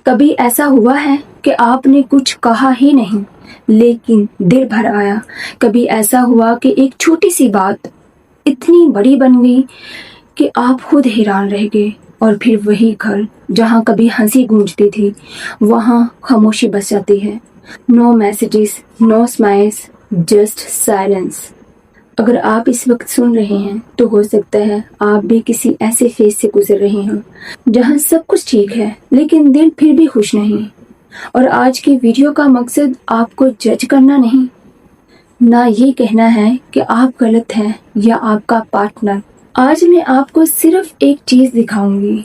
کبھی ایسا ہوا ہے کہ آپ نے کچھ کہا ہی نہیں لیکن دل بھر آیا؟ کبھی ایسا ہوا کہ ایک چھوٹی سی بات اتنی بڑی بن گئی کہ آپ خود حیران رہ گئے، اور پھر وہی گھر جہاں کبھی ہنسی گونجتی تھی وہاں خاموشی بس جاتی ہے؟ نو میسیجز، نو اسمائلز، جسٹ سائلنس۔ اگر آپ اس وقت سن رہے ہیں تو ہو سکتا ہے آپ بھی کسی ایسے فیز سے گزر رہے ہوں جہاں سب کچھ ٹھیک ہے لیکن دل پھر بھی خوش نہیں۔ اور آج کی ویڈیو کا مقصد آپ کو جج کرنا نہیں، نہ یہ کہنا ہے کہ آپ غلط ہیں یا آپ کا پارٹنر۔ آج میں آپ کو صرف ایک چیز دکھاؤں گی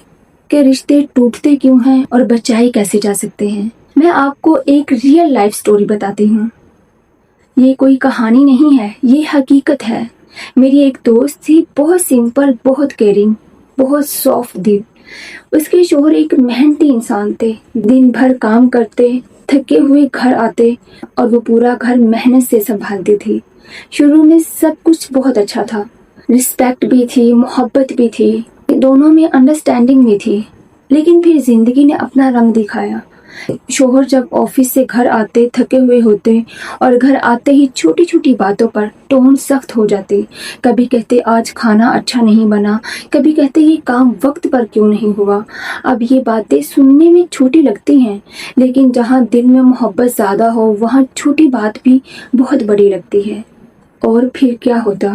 کہ رشتے ٹوٹتے کیوں ہیں اور بچائے کیسے جا سکتے ہیں۔ میں آپ کو ایک ریئل لائف سٹوری بتاتی ہوں۔ یہ کوئی کہانی نہیں ہے، یہ حقیقت ہے۔ میری ایک دوست تھی، بہت سمپل، بہت کیئرنگ، بہت سافٹ دل۔ اس کے شوہر ایک محنتی انسان تھے، دن بھر کام کرتے، تھکے ہوئے گھر آتے اور وہ پورا گھر محنت سے سنبھالتی تھی۔ شروع میں سب کچھ بہت اچھا تھا، رسپیکٹ بھی تھی، محبت بھی تھی، دونوں میں انڈرسٹینڈنگ بھی تھی۔ لیکن پھر زندگی نے اپنا رنگ دکھایا۔ شوہر جب آفس سے گھر آتے تھکے ہوئے ہوتے اور گھر آتے ہی چھوٹی چھوٹی باتوں پر ٹون سخت ہو جاتے۔ کبھی کہتے آج کھانا اچھا نہیں بنا، کبھی کہتے یہ کام وقت پر کیوں نہیں ہوا۔ اب یہ باتیں سننے میں چھوٹی لگتی ہیں لیکن جہاں دل میں محبت زیادہ ہو وہاں چھوٹی بات بھی بہت بڑی لگتی ہے۔ اور پھر کیا ہوتا؟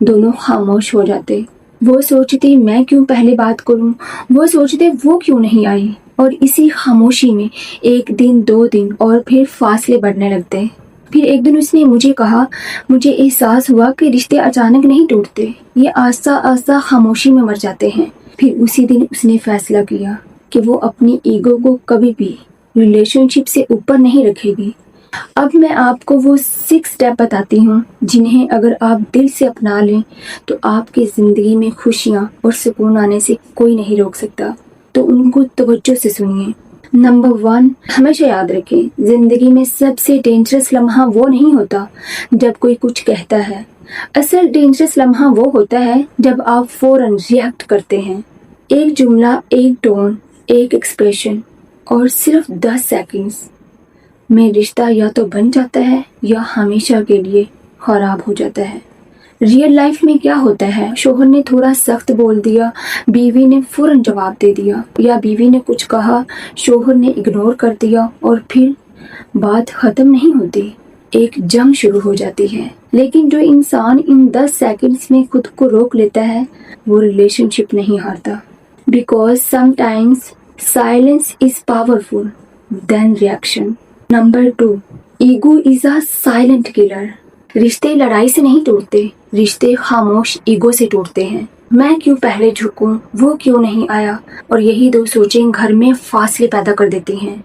دونوں خاموش ہو جاتے۔ وہ سوچتی میں کیوں پہلے بات کروں، وہ سوچتے وہ کیوں نہیں آئی، اور اسی خاموشی میں ایک دن، 2 دن اور پھر فاصلے بڑھنے لگتے۔ پھر ایک دن اس نے مجھے کہا، مجھے احساس ہوا کہ رشتے اچانک نہیں ٹوٹتے، یہ آہستہ آہستہ خاموشی میں مر جاتے ہیں۔ پھر اسی دن اس نے فیصلہ کیا کہ وہ اپنی ایگو کو کبھی بھی ریلیشن شپ سے اوپر نہیں رکھے گی۔ اب میں آپ کو وہ 6 سٹیپ بتاتی ہوں جنہیں اگر آپ دل سے اپنا لیں تو آپ کی زندگی میں خوشیاں اور سکون آنے سے کوئی نہیں روک سکتا۔ تو ان کو توجہ سے سنیے۔ نمبر 1، ہمیشہ یاد رکھیں، زندگی میں سب سے ڈینجرس لمحہ وہ نہیں ہوتا جب کوئی کچھ کہتا ہے، اصل ڈینجرس لمحہ وہ ہوتا ہے جب آپ فوراً ریئیکٹ کرتے ہیں۔ ایک جملہ، ایک ٹون، ایک ایکسپریشن اور صرف 10 سیکنڈز میں رشتہ یا تو بن جاتا ہے یا ہمیشہ کے لیے خراب ہو جاتا ہے۔ ریئل لائف میں کیا ہوتا ہے؟ شوہر نے تھوڑا سخت بول دیا، بیوی نے فوراً جواب دے دیا، یا بیوی نے کچھ کہا، شوہر نے اگنور کر دیا، اور پھر بات ختم نہیں ہوتی، ایک جنگ شروع ہو جاتی ہے۔ لیکن جو انسان ان 10 سیکنڈز میں خود کو روک لیتا ہے وہ ریلیشن شپ نہیں ہارتا۔ Because some times silence is powerful than reaction. Number 2، ego is a silent killer. رشتے لڑائی سے نہیں ٹوٹتے، رشتے خاموش ایگو سے ٹوٹتے ہیں۔ میں کیوں پہلے جھکوں، وہ کیوں نہیں آیا، اور یہی 2 سوچیں گھر میں فاصلے پیدا کر دیتی ہیں۔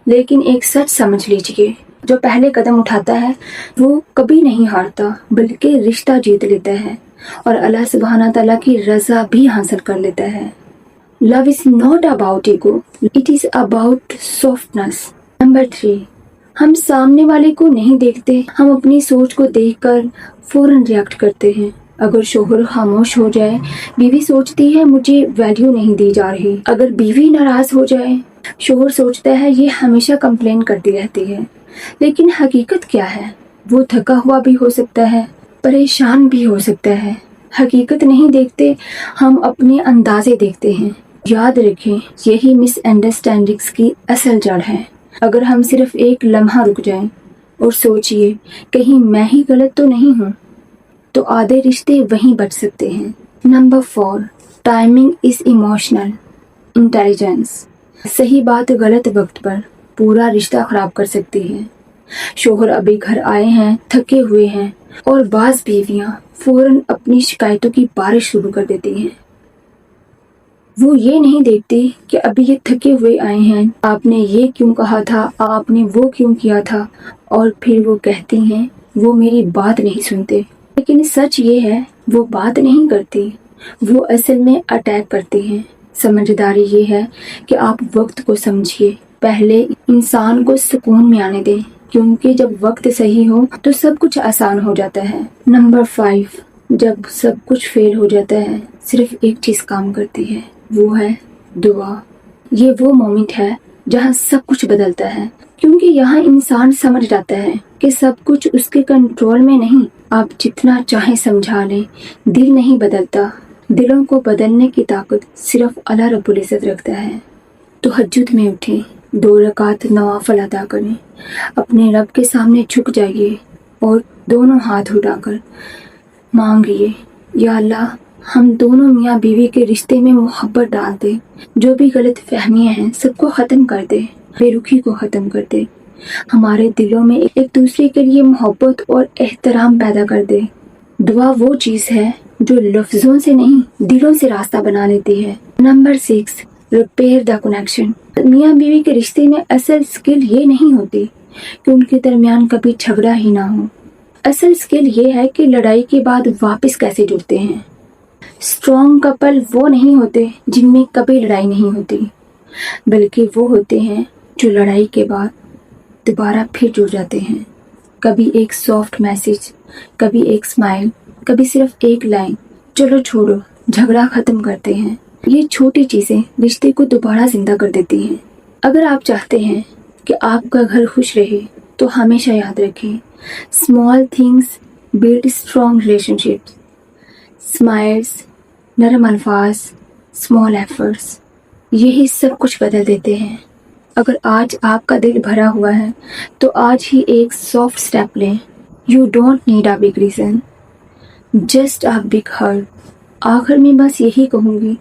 لیکن ایک سچ سمجھ لیجئے، جو پہلے قدم اٹھاتا ہے وہ کبھی نہیں ہارتا بلکہ رشتہ جیت لیتا ہے اور اللہ سبحانہ تعالیٰ کی رضا بھی حاصل کر لیتا ہے۔ Love is not about ego, it is about softness۔ Number 3، ہم سامنے والے کو نہیں دیکھتے، ہم اپنی سوچ کو دیکھ کر فوراً ریئیکٹ کرتے ہیں۔ اگر شوہر خاموش ہو جائے، بیوی سوچتی ہے مجھے ویلیو نہیں دی جا رہی۔ اگر بیوی ناراض ہو جائے، شوہر سوچتا ہے یہ ہمیشہ کمپلین کرتی رہتی ہے۔ لیکن حقیقت کیا ہے؟ وہ تھکا ہوا بھی ہو سکتا ہے، پریشان بھی ہو سکتا ہے۔ حقیقت نہیں دیکھتے، ہم اپنے اندازے دیکھتے ہیں۔ یاد رکھیں، یہی مس انڈرسٹینڈنگز کی اصل جڑ ہے۔ اگر ہم صرف ایک لمحہ رک جائیں اور سوچئے کہیں میں ہی غلط تو نہیں ہوں، تو آدھے رشتے وہیں بچ سکتے ہیں۔ Number 4، timing is emotional intelligence. صحیح بات غلط وقت پر پورا رشتہ خراب کر سکتی ہے۔ شوہر ابھی گھر آئے ہیں، تھکے ہوئے ہیں، اور بعض بیویاں فوراً اپنی شکایتوں کی بارش شروع کر دیتی ہیں۔ وہ یہ نہیں دیکھتی کہ ابھی یہ تھکے ہوئے آئے ہیں، آپ نے یہ کیوں کہا تھا، آپ نے وہ کیوں کیا تھا، اور پھر وہ کہتی ہیں وہ میری بات نہیں سنتے۔ لیکن سچ یہ ہے وہ بات نہیں کرتی، وہ اصل میں اٹیک کرتی ہیں۔ سمجھداری یہ ہے کہ آپ وقت کو سمجھیے، پہلے انسان کو سکون میں آنے دیں، کیونکہ جب وقت صحیح ہو تو سب کچھ آسان ہو جاتا ہے۔ نمبر 5، جب سب کچھ فیل ہو جاتا ہے صرف ایک چیز کام کرتی ہے، وہ ہے دعا۔ یہ وہ مومنٹ ہے جہاں سب کچھ بدلتا ہے، کیونکہ یہاں انسان سمجھ جاتا ہے کہ سب کچھ اس کے کنٹرول میں نہیں۔ آپ جتنا چاہیں سمجھا لیں، دل نہیں بدلتا۔ دلوں کو بدلنے کی طاقت صرف اللہ رب العزت رکھتا ہے۔ تہجد میں اٹھیں، 2 رکعت نوافل ادا کریں، اپنے رب کے سامنے جھک جائیے اور دونوں ہاتھ اٹھا کر مانگیے، یا اللہ ہم دونوں میاں بیوی کے رشتے میں محبت ڈال دے، جو بھی غلط فہمیاں ہیں سب کو ختم کر دے، بے رخی کو ختم کر دے، ہمارے دلوں میں ایک دوسرے کے لیے محبت اور احترام پیدا کر دے۔ دعا وہ چیز ہے جو لفظوں سے نہیں دلوں سے راستہ بنا لیتی ہے۔ Number 6، repair the connection. میاں بیوی کے رشتے میں اصل اسکل یہ نہیں ہوتی کہ ان کے درمیان کبھی جھگڑا ہی نہ ہو، اصل اسکل یہ ہے کہ لڑائی کے بعد واپس کیسے جڑتے ہیں۔ اسٹرانگ کپل وہ نہیں ہوتے جن میں کبھی لڑائی نہیں ہوتی، بلکہ وہ ہوتے ہیں جو لڑائی کے بعد دوبارہ پھر جڑ جاتے ہیں۔ کبھی ایک سافٹ میسج، کبھی ایک اسمائل، کبھی صرف ایک لائن، چلو چھوڑو، جھگڑا ختم کرتے ہیں۔ یہ چھوٹی چیزیں رشتے کو دوبارہ زندہ کر دیتی ہیں۔ اگر آپ چاہتے ہیں کہ آپ کا گھر خوش رہے تو ہمیشہ یاد رکھیں، small things build strong relationships. Smiles, نرم الفاظ، اسمال ایفرٹس، یہی سب کچھ بدل دیتے ہیں۔ اگر آج آپ کا دل بھرا ہوا ہے تو آج ہی ایک سافٹ اسٹیپ لیں۔ You don't need a big reason, just a big hurt. آخر میں بس یہی کہوں گی،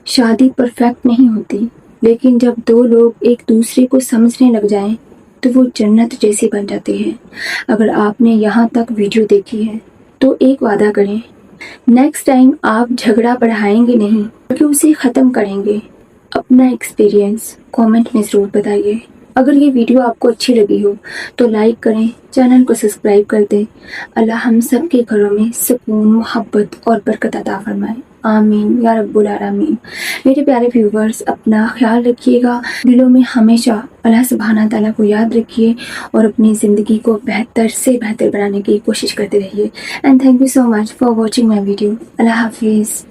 شادی پرفیکٹ نہیں ہوتی، لیکن جب 2 لوگ ایک دوسرے کو سمجھنے لگ جائیں تو وہ جنت جیسی بن جاتی ہے۔ اگر آپ نے یہاں تک ویڈیو دیکھی ہے تو ایک وعدہ کریں، نیکسٹ ٹائم آپ جھگڑا بڑھائیں گے نہیں بلکہ اسے ختم کریں گے۔ اپنا ایکسپیرینس کامنٹ میں ضرور بتائیے۔ اگر یہ ویڈیو آپ کو اچھی لگی ہو تو لائک کریں، چینل کو سبسکرائب کر دیں۔ اللہ ہم سب کے گھروں میں سکون، محبت اور برکت عطا فرمائے، آمین یا رب العالمین۔ میرے پیارے ویورز، اپنا خیال رکھیے گا، دلوں میں ہمیشہ اللہ سبحانہ تعالیٰ کو یاد رکھیے اور اپنی زندگی کو بہتر سے بہتر بنانے کی کوشش کرتے رہیے۔ And thank you so much for watching my video. اللہ حافظ۔